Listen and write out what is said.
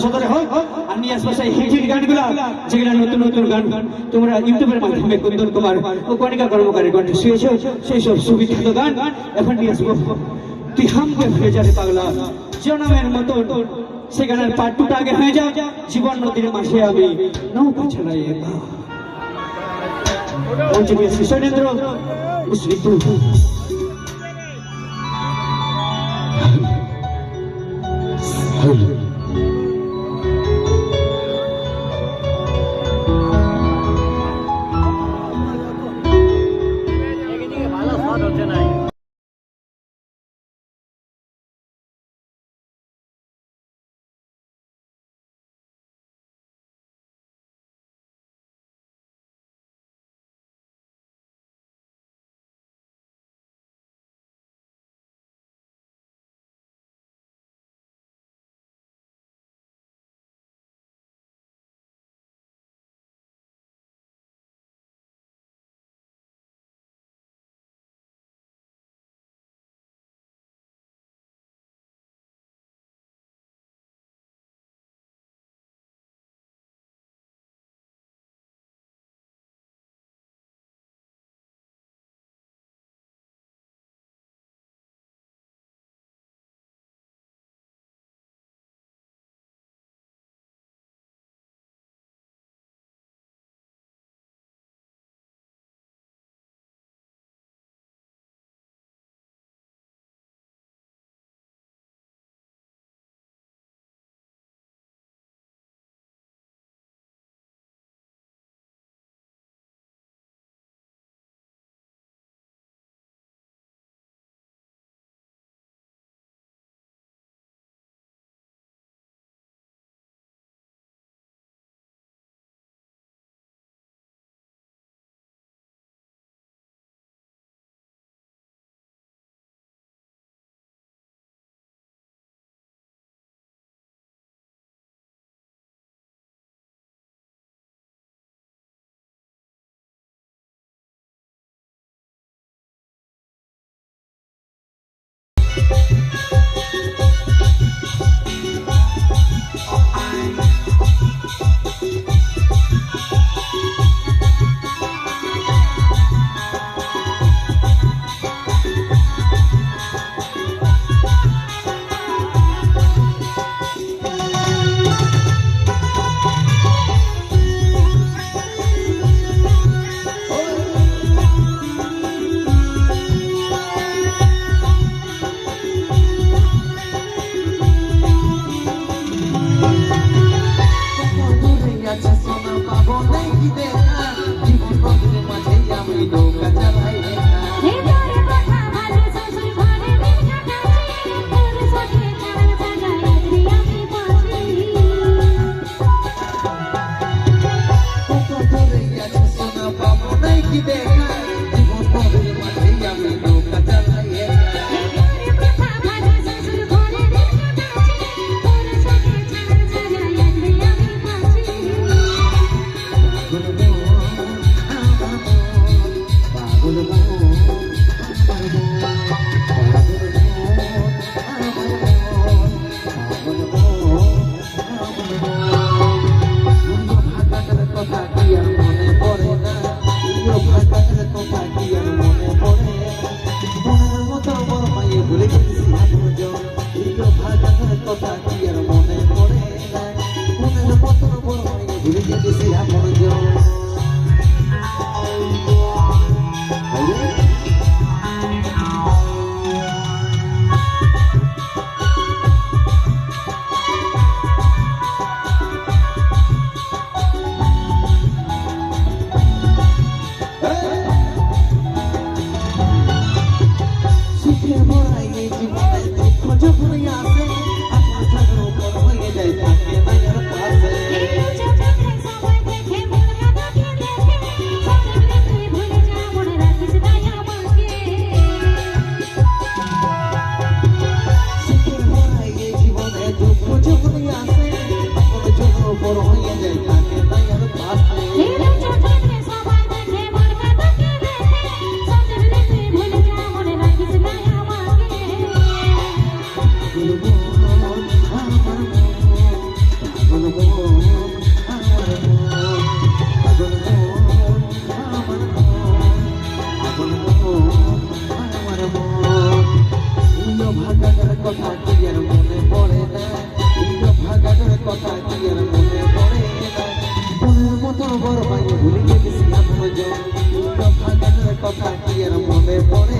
সদরে হোক আর নিয়ে আসবো সেই হিট গানগুলো যেগুলো নতুন নতুন গান তোমরা ইউটিউবের মাধ্যমে কুন্দন কুমার ও কণিকা কর্মকারের কণ্ঠে শুয়েছো সেই সব সুবিখ্যাত গান এখন নিয়ে আসবো তুই হামকে ভুলে যাবে পাগলা জনমের মতো সে গানের পার্ট টুটা আগে হয়ে যা জীবন নদীর মাঝে আমি নৌকা চালাই একা পঞ্চমী শ্রী সৈনেন্দ্র শ্রীপুর ভাগানোর কথা কি আর মনে পড়ে না ভাগানোর কথা কি আর মনে পড়ে না মনের মতো বড় ভাই ভুলে গেছি আপন জন ভাগানোর কথা কি আর মনে পড়ে